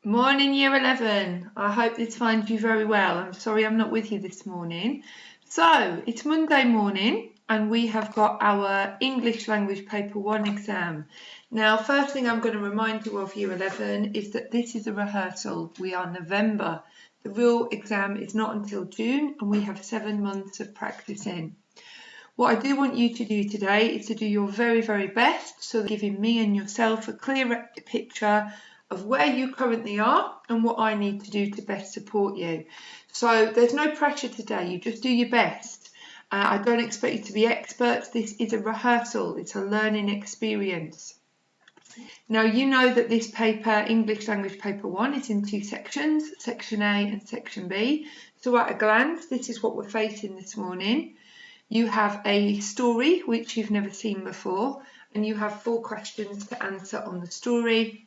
Morning, Year 11. I hope this finds you very well. I'm sorry I'm not with you this morning. So, it's Monday morning and we have got our English Language Paper 1 exam. Now, first thing I'm going to remind you of, Year 11, is that this is a rehearsal. We are November. The real exam is not until June and we have 7 months of practicing. What I do want you to do today is to do your very, very best, so giving me and yourself a clear picture of where you currently are and what I need to do to best support you. So there's no pressure today, you just do your best. I don't expect you to be experts. This is a rehearsal, it's a learning experience. Now you know that this paper, English Language Paper 1, is in 2 sections, Section A and Section B. So at a glance, this is what we're facing this morning. You have a story which you've never seen before, and you have 4 questions to answer on the story.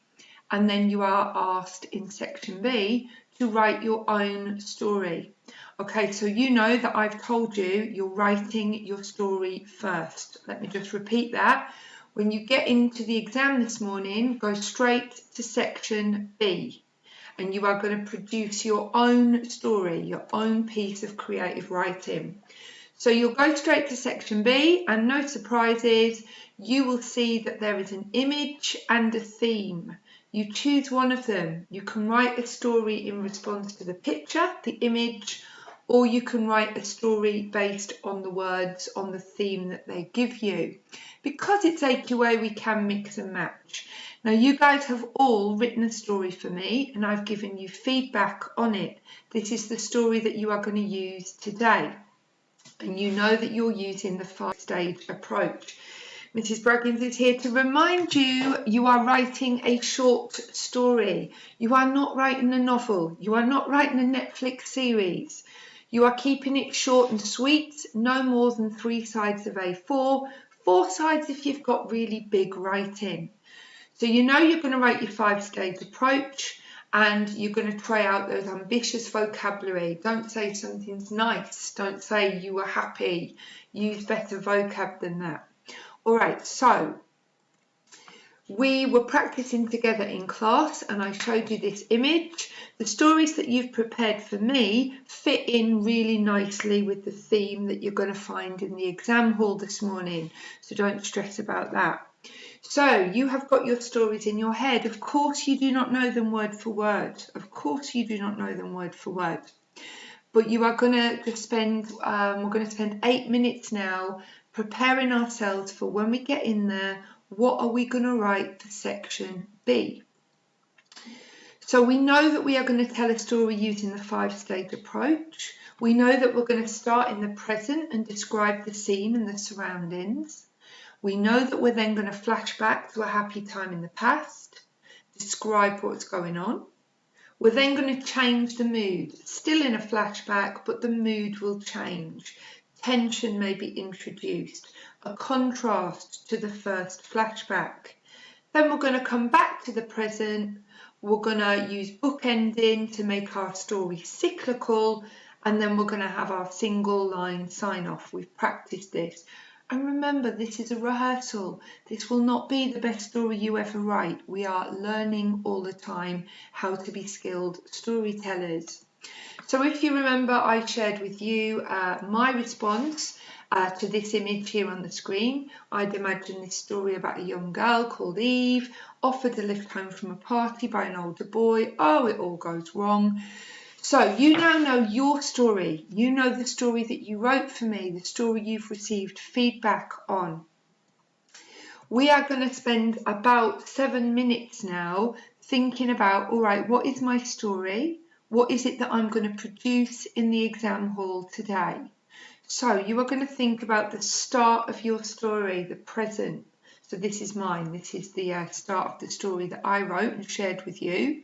And then you are asked in Section B to write your own story. Okay, so you know that I've told you you're writing your story first. Let me just repeat that. When you get into the exam this morning, go straight to Section B. And you are going to produce your own story, your own piece of creative writing. So you'll go straight to Section B, and no surprises, you will see that there is an image and a theme. You choose one of them. You can write a story in response to the picture, the image, or you can write a story based on the words, on the theme that they give you. Because it's AQA, we can mix and match. Now you guys have all written a story for me and I've given you feedback on it. This is the story that you are going to use today. And you know that you're using the 5-stage approach. Mrs. Braggins is here to remind you, you are writing a short story. You are not writing a novel. You are not writing a Netflix series. You are keeping it short and sweet, no more than 3 sides of A4, 4 sides if you've got really big writing. So you know you're going to write your 5-stage approach and you're going to try out those ambitious vocabulary. Don't say something's nice. Don't say you were happy. Use better vocab than that. All right, so we were practicing together in class and I showed you this image. The stories that you've prepared for me fit in really nicely with the theme that you're going to find in the exam hall this morning. So don't stress about that. So you have got your stories in your head. Of course you do not know them word for word. Of course you do not know them word for word. But you are going to spend, we're going to spend 8 minutes now preparing ourselves for when we get in there, what are we going to write for Section B? So we know that we are going to tell a story using the 5-stage approach. We know that we're going to start in the present and describe the scene and the surroundings. We know that we're then going to flash back to a happy time in the past, describe what's going on. We're then going to change the mood, still in a flashback, but the mood will change. Tension may be introduced, a contrast to the first flashback. Then we're going to come back to the present. We're going to use bookending to make our story cyclical, and then we're going to have our single line sign off. We've practiced this. And remember, this is a rehearsal. This will not be the best story you ever write. We are learning all the time how to be skilled storytellers. So if you remember, I shared with you my response to this image here on the screen. I'd imagine this story about a young girl called Eve, offered a lift home from a party by an older boy. Oh, it all goes wrong. So you now know your story. You know the story that you wrote for me, the story you've received feedback on. We are going to spend about 7 minutes now thinking about, all right, what is my story? What is it that I'm going to produce in the exam hall today? So you are going to think about the start of your story, the present. So this is mine. This is the start of the story that I wrote and shared with you.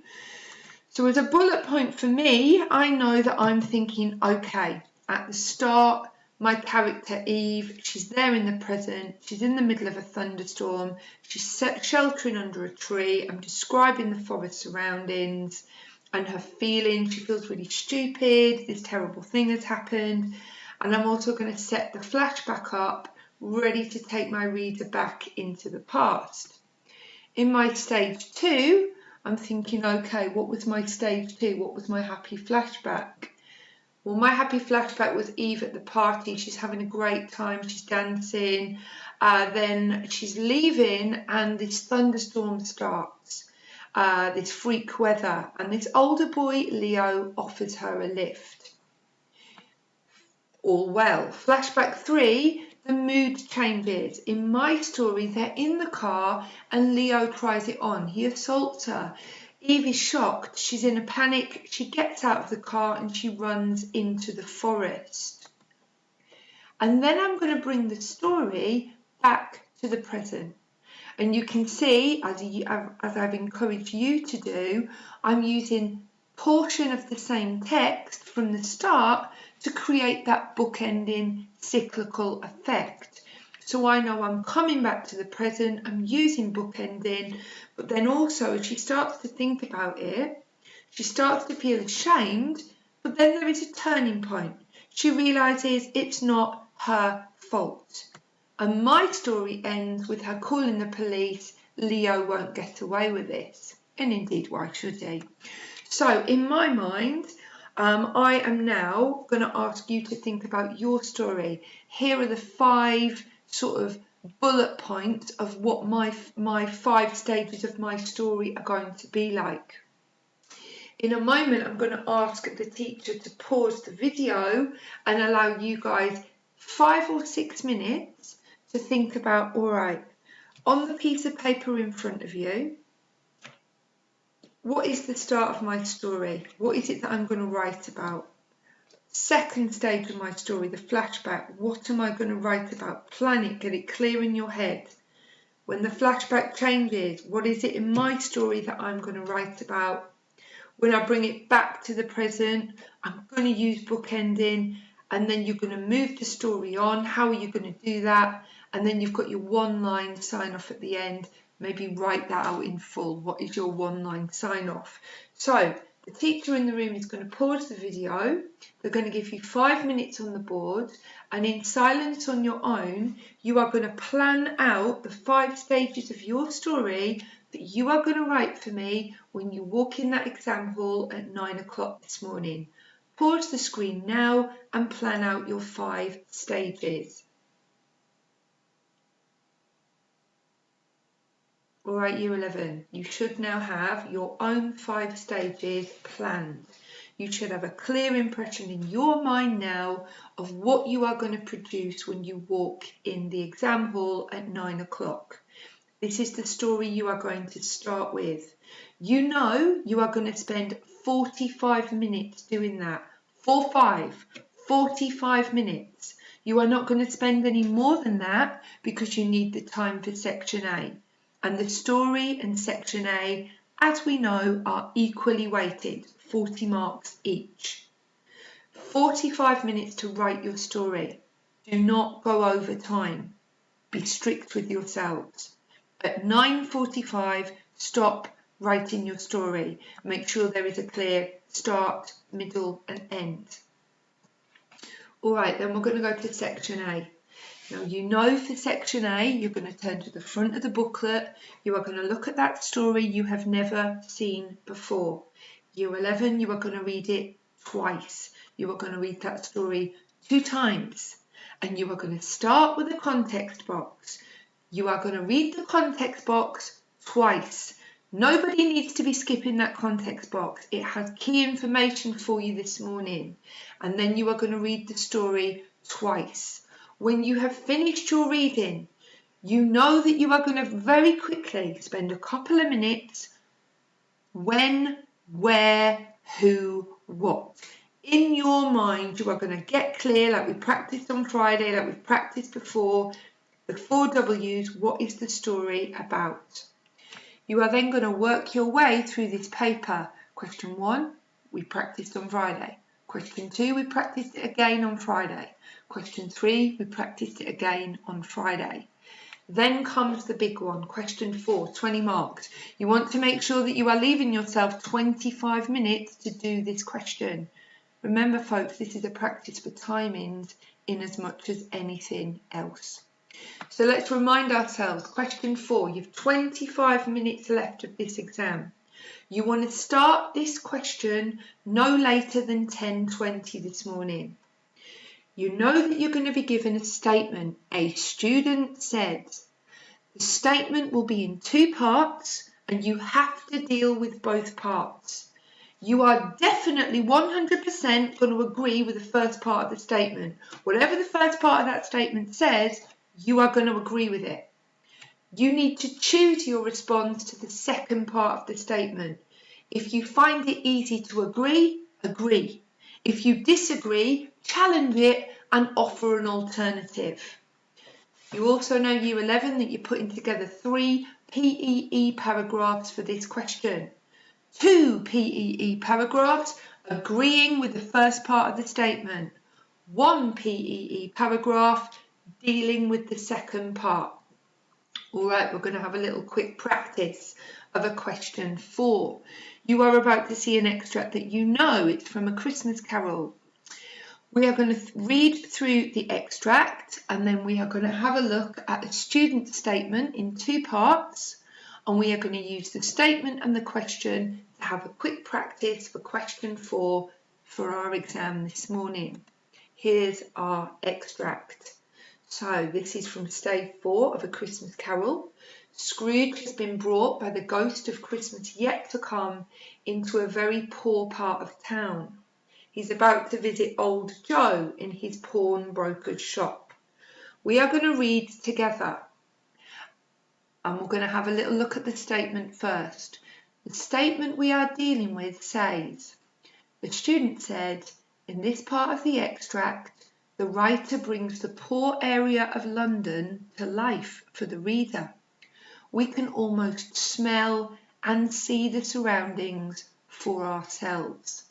So as a bullet point for me, I know that I'm thinking, okay, at the start, my character Eve, she's there in the present, she's in the middle of a thunderstorm, she's sheltering under a tree, I'm describing the forest surroundings and her feelings. She feels really stupid, this terrible thing has happened, and I'm also going to set the flashback up, ready to take my reader back into the past. In my stage 2, I'm thinking, okay, what was my stage 2? What was my happy flashback? Well, my happy flashback was Eve at the party. She's having a great time. She's dancing. Then she's leaving and this thunderstorm starts. This freak weather. And this older boy, Leo, offers her a lift. All well. Flashback 3, the mood changes. In my story, they're in the car and Leo tries it on. He assaults her. Eve is shocked. She's in a panic. She gets out of the car and she runs into the forest. And then I'm going to bring the story back to the present. And you can see, as I've encouraged you to do, I'm using portion of the same text from the start to create that bookending cyclical effect. So I know I'm coming back to the present, I'm using bookending, but then also as she starts to think about it, she starts to feel ashamed, but then there is a turning point. She realises it's not her fault. And my story ends with her calling the police. Leo won't get away with this. And indeed, why should he? So in my mind, I am now going to ask you to think about your story. Here are the 5 sort of bullet points of what my 5 stages of my story are going to be like. In a moment, I'm going to ask the teacher to pause the video and allow you guys 5 or 6 minutes to think about, all right, on the piece of paper in front of you, what is the start of my story? What is it that I'm going to write about? Second stage of my story, the flashback. What am I going to write about? Plan it, get it clear in your head. When the flashback changes, what is it in my story that I'm going to write about? When I bring it back to the present, I'm going to use bookending, and then you're going to move the story on. How are you going to do that? And then you've got your 1-line sign off at the end. Maybe write that out in full. What is your 1-line sign off? So the teacher in the room is going to pause the video. They're going to give you 5 minutes on the board, and in silence on your own, you are going to plan out the 5 stages of your story that you are going to write for me when you walk in that exam hall at 9 o'clock this morning. Pause the screen now and plan out your 5 stages. All right, Year 11, you should now have your own 5 stages planned. You should have a clear impression in your mind now of what you are going to produce when you walk in the exam hall at 9 o'clock. This is the story you are going to start with. You know you are going to spend 45 minutes doing that. 45 minutes. You are not going to spend any more than that because you need the time for section A. And the story and section A, as we know, are equally weighted, 40 marks each. 45 minutes to write your story. Do not go over time. Be strict with yourselves. At 9:45, stop writing your story. Make sure there is a clear start, middle and end. All right, then we're going to go to section A. Now you know for section A, you're going to turn to the front of the booklet. You are going to look at that story you have never seen before. Year 11, you are going to read it twice. You are going to read that story 2 times. And you are going to start with a context box. You are going to read the context box twice. Nobody needs to be skipping that context box. It has key information for you this morning. And then you are going to read the story twice. When you have finished your reading, you know that you are going to very quickly spend a couple of minutes when, where, who, what. In your mind, you are going to get clear, like we practiced on Friday, like we've practiced before, the 4 W's, what is the story about? You are then going to work your way through this paper. Question 1, we practiced on Friday. Question 2, we practiced it again on Friday. Question 3, we practiced it again on Friday. Then comes the big one, question 4, 20 marks. You want to make sure that you are leaving yourself 25 minutes to do this question. Remember folks, this is a practice for timings in as much as anything else. So let's remind ourselves, question 4, you've 25 minutes left of this exam. You want to start this question no later than 10:20 this morning. You know that you're going to be given a statement. A student said. The statement will be in two parts and you have to deal with both parts. You are definitely 100% going to agree with the first part of the statement. Whatever the first part of that statement says, you are going to agree with it. You need to choose your response to the second part of the statement. If you find it easy to agree, agree. If you disagree, challenge it and offer an alternative. You also know Year 11 that you're putting together 3 PEE paragraphs for this question. 2 PEE paragraphs agreeing with the first part of the statement. 1 PEE paragraph dealing with the second part. All right, we're going to have a little quick practice of a question 4. You are about to see an extract that you know it's from A Christmas Carol. We are going to read through the extract and then we are going to have a look at a student statement in 2 parts, and we are going to use the statement and the question to have a quick practice for question 4 for our exam this morning. Here's our extract. So this is from Stage 4 of A Christmas Carol. Scrooge has been brought by the ghost of Christmas yet to come into a very poor part of town. He's about to visit old Joe in his pawnbroker's shop. We are going to read together and we're going to have a little look at the statement first. The statement we are dealing with says, the student said, in this part of the extract, the writer brings the poor area of London to life for the reader. We can almost smell and see the surroundings for ourselves.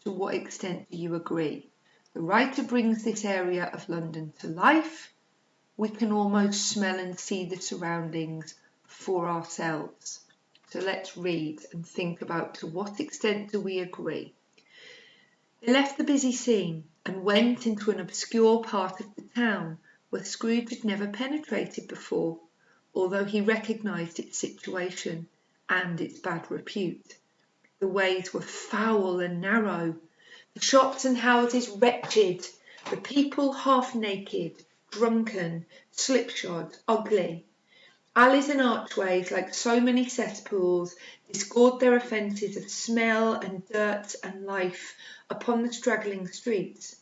To what extent do you agree? The writer brings this area of London to life. We can almost smell and see the surroundings for ourselves. So let's read and think about to what extent do we agree. They left the busy scene and went into an obscure part of the town where Scrooge had never penetrated before, although he recognised its situation and its bad repute. The ways were foul and narrow, the shops and houses wretched, the people half naked, drunken, slipshod, ugly. Alleys and archways, like so many cesspools, disgorged their offences of smell and dirt and life upon the straggling streets,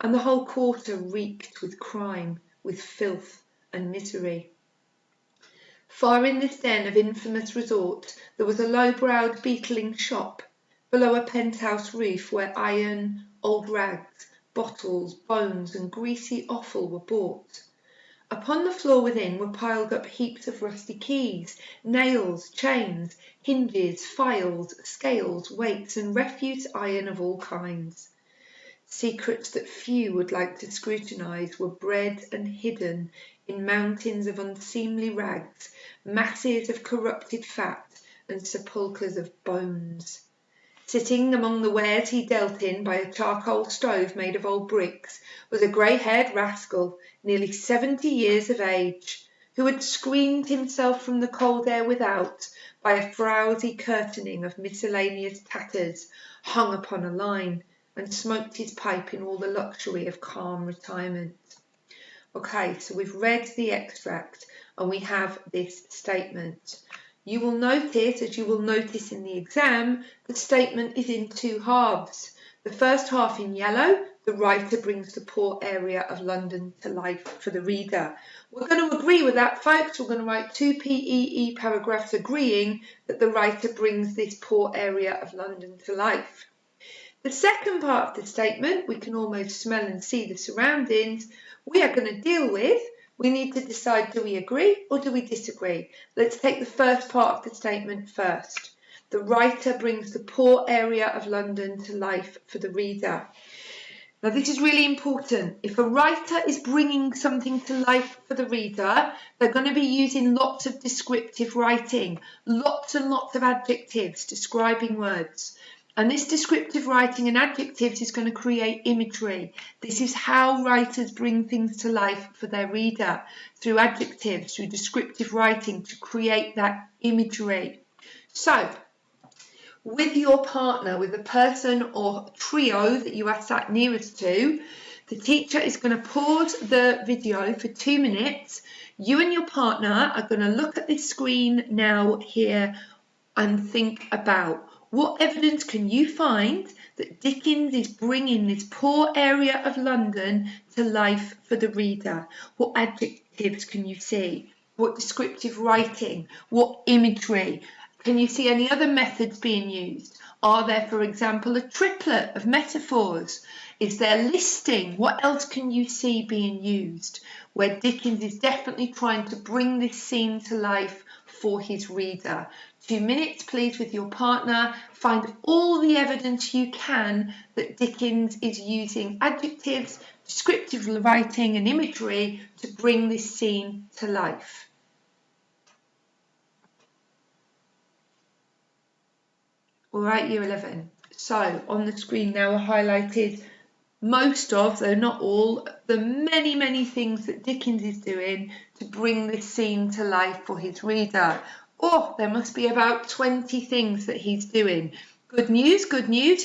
and the whole quarter reeked with crime, with filth and misery. Far in this den of infamous resort there was a low-browed beetling shop, below a penthouse roof where iron, old rags, bottles, bones and greasy offal were bought. Upon the floor within were piled up heaps of rusty keys, nails, chains, hinges, files, scales, weights and refuse iron of all kinds. Secrets that few would like to scrutinise were bred and hidden in mountains of unseemly rags, masses of corrupted fat and sepulchres of bones. Sitting among the wares he dealt in by a charcoal stove made of old bricks was a grey-haired rascal, nearly 70 years of age, who had screened himself from the cold air without by a frowsy curtaining of miscellaneous tatters hung upon a line, and smoked his pipe in all the luxury of calm retirement. Okay, so we've read the extract and we have this statement. You will notice, as you will notice in the exam, the statement is in 2 halves. The first half in yellow, the writer brings the poor area of London to life for the reader. We're going to agree with that, folks. We're going to write 2 PEE paragraphs agreeing that the writer brings this poor area of London to life. The second part of the statement, we can almost smell and see the surroundings, we are going to deal with. We need to decide, do we agree or do we disagree? Let's take the first part of the statement first. The writer brings the poor area of London to life for the reader. Now this is really important. If a writer is bringing something to life for the reader, they're going to be using lots of descriptive writing, lots and lots of adjectives describing words. And this descriptive writing and adjectives is going to create imagery. This is how writers bring things to life for their reader, through adjectives, through descriptive writing to create that imagery. So, with your partner, with the person or trio that you are sat nearest to. The teacher is going to pause the video for 2 minutes. You and your partner are going to look at this screen now here and think about what evidence can you find that Dickens is bringing this poor area of London to life for the reader? What adjectives can you see? What descriptive writing? What imagery? Can you see any other methods being used? Are there, for example, a triplet of metaphors? Is there listing? What else can you see being used? Where Dickens is definitely trying to bring this scene to life for his reader. 2 minutes, please, with your partner. Find all the evidence you can that Dickens is using adjectives, descriptive writing and imagery to bring this scene to life. All right, Year 11. So on the screen now are highlighted most of, though not all, the many, many things that Dickens is doing to bring this scene to life for his reader. Oh, there must be about 20 things that he's doing. Good news,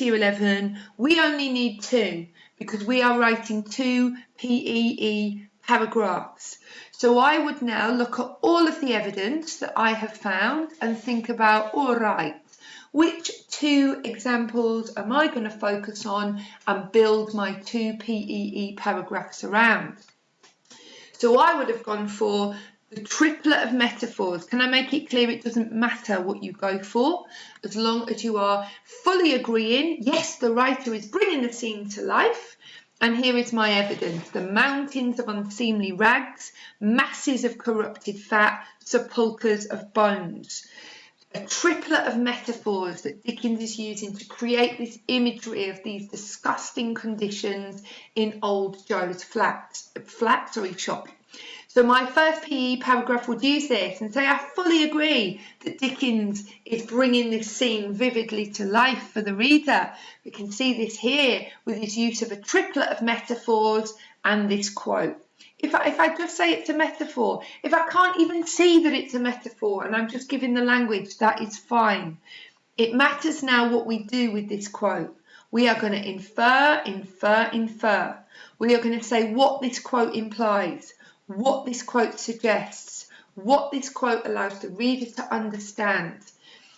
Year 11. We only need 2 because we are writing 2 PEE paragraphs. So I would now look at all of the evidence that I have found and think about, all right, which 2 examples am I going to focus on and build my 2 PEE paragraphs around? So I would have gone for the triplet of metaphors. Can I make it clear it doesn't matter what you go for, as long as you are fully agreeing, yes, the writer is bringing the scene to life. And here is my evidence: the mountains of unseemly rags, masses of corrupted fat, sepulchres of bones. A triplet of metaphors that Dickens is using to create this imagery of these disgusting conditions in old Joe's shop. So my first PE paragraph would use this and say, I fully agree that Dickens is bringing this scene vividly to life for the reader. We can see this here with his use of a triplet of metaphors and this quote. If I just say it's a metaphor, if I can't even see that it's a metaphor and I'm just giving the language, that is fine. It matters now what we do with this quote. We are going to infer. We are going to say what this quote implies, what this quote suggests, what this quote allows the reader to understand.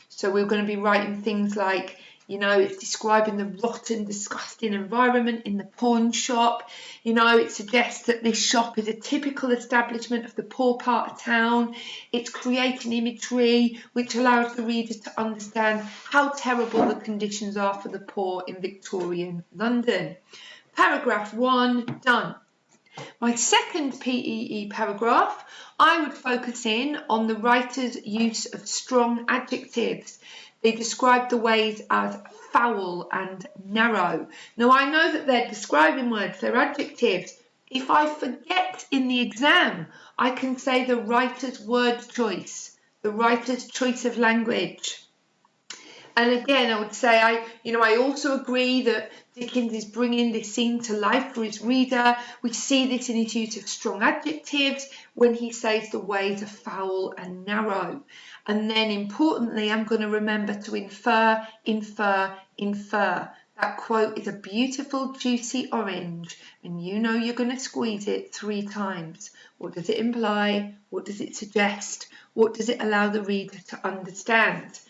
So we're going to be writing things like, it's describing the rotten, disgusting environment in the pawn shop. It suggests that this shop is a typical establishment of the poor part of town. It's creating imagery which allows the reader to understand how terrible the conditions are for the poor in Victorian London. Paragraph 1, done. My second PEE paragraph, I would focus in on the writer's use of strong adjectives. They describe the ways as foul and narrow. Now, I know that they're describing words, they're adjectives. If I forget in the exam, I can say the writer's word choice, the writer's choice of language. And again, I would say, I also agree that Dickens is bringing this scene to life for his reader. We see this in his use of strong adjectives when he says the ways are foul and narrow. And then importantly, I'm going to remember to infer. That quote is a beautiful, juicy orange, and you're going to squeeze it 3 times. What does it imply? What does it suggest? What does it allow the reader to understand?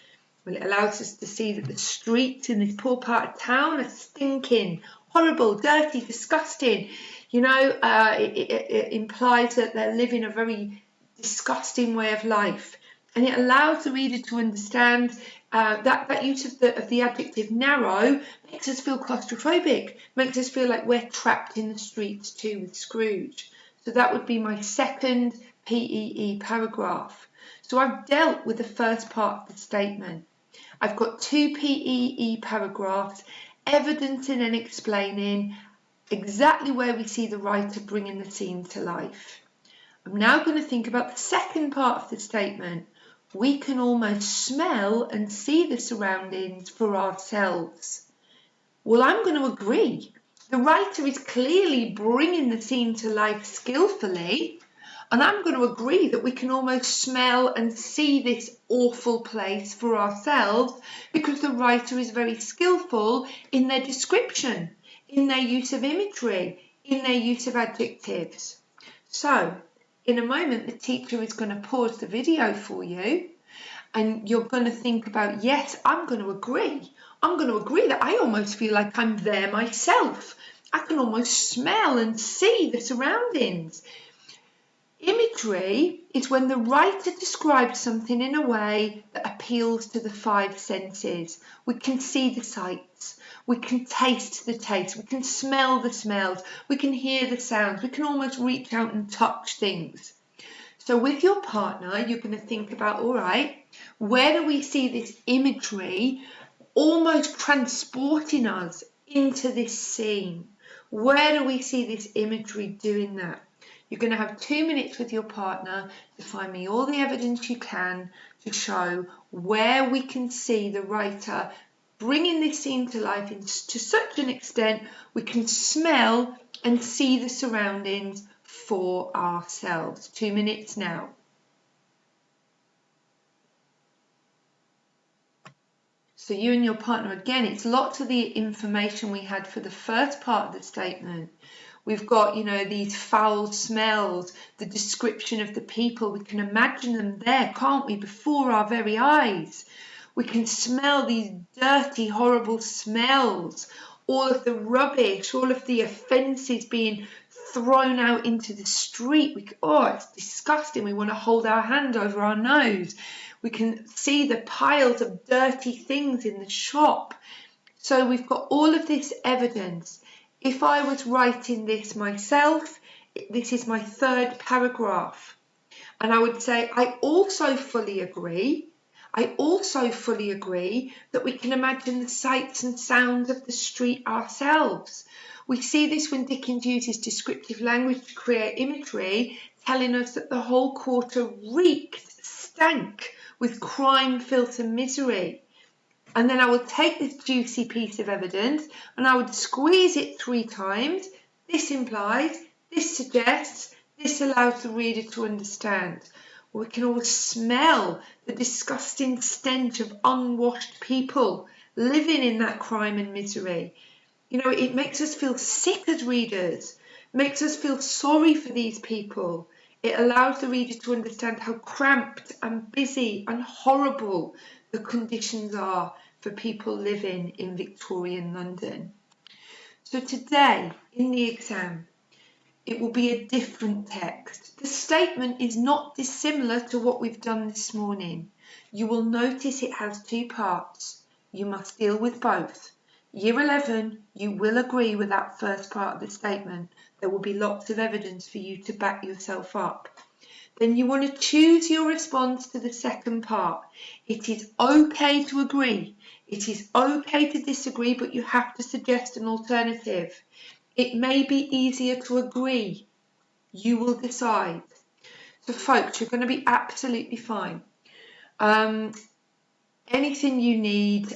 Well, it allows us to see that the streets in this poor part of town are stinking, horrible, dirty, disgusting. It implies that they're living a very disgusting way of life. And it allows the reader to understand that use of the adjective narrow makes us feel claustrophobic, makes us feel like we're trapped in the streets too with Scrooge. So that would be my second PEE paragraph. So I've dealt with the first part of the statement. I've got 2 PEE paragraphs evidencing and explaining exactly where we see the writer bringing the scene to life. I'm now going to think about the second part of the statement. We can almost smell and see the surroundings for ourselves. Well, I'm going to agree. The writer is clearly bringing the scene to life skillfully. And I'm going to agree that we can almost smell and see this awful place for ourselves because the writer is very skillful in their description, in their use of imagery, in their use of adjectives. So, in a moment, the teacher is going to pause the video for you and you're going to think about, yes, I'm going to agree. I'm going to agree that I almost feel like I'm there myself. I can almost smell and see the surroundings. Imagery is when the writer describes something in a way that appeals to the five senses. We can see the sights, we can taste the taste, we can smell the smells, we can hear the sounds, we can almost reach out and touch things. So with your partner, you're going to think about, all right, where do we see this imagery almost transporting us into this scene? Where do we see this imagery doing that? You're going to have 2 minutes with your partner to find me all the evidence you can to show where we can see the writer bringing this scene to life to such an extent we can smell and see the surroundings for ourselves. 2 minutes now. So you and your partner, again, it's lots of the information we had for the first part of the statement. We've got, these foul smells, the description of the people. We can imagine them there, can't we, before our very eyes. We can smell these dirty, horrible smells, all of the rubbish, all of the offences being thrown out into the street. It's disgusting. We want to hold our hand over our nose. We can see the piles of dirty things in the shop. So we've got all of this evidence. If I was writing this myself, this is my third paragraph. And I would say, I also fully agree that we can imagine the sights and sounds of the street ourselves. We see this when Dickens uses descriptive language to create imagery, telling us that the whole quarter stank with crime, filth and misery. And then I would take this juicy piece of evidence and I would squeeze it 3 times. This implies, this suggests, this allows the reader to understand. We can all smell the disgusting stench of unwashed people living in that crime and misery. It makes us feel sick as readers, makes us feel sorry for these people. It allows the reader to understand how cramped and busy and horrible the conditions are for people living in Victorian London. So today, in the exam, it will be a different text. The statement is not dissimilar to what we've done this morning. You will notice it has 2 parts. You must deal with both. Year 11, you will agree with that first part of the statement. There will be lots of evidence for you to back yourself up. Then you want to choose your response to the second part. It is okay to agree. It is okay to disagree, but you have to suggest an alternative. It may be easier to agree. You will decide. So folks, you're going to be absolutely fine. Anything you need,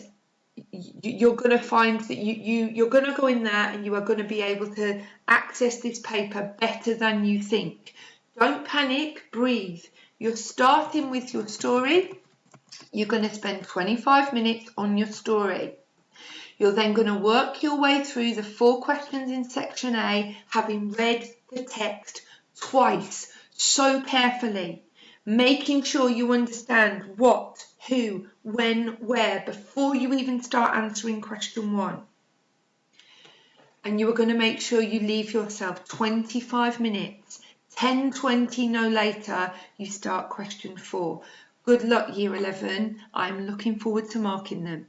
you're going to find that you're going to go in there and you are going to be able to access this paper better than you think. Don't panic, breathe. You're starting with your story. You're going to spend 25 minutes on your story. You're then going to work your way through the 4 questions in section A, having read the text twice, so carefully, making sure you understand what, who, when, where, before you even start answering question 1. And you are going to make sure you leave yourself 25 minutes, 10:20 no later, you start question 4. Good luck, Year 11. I'm looking forward to marking them.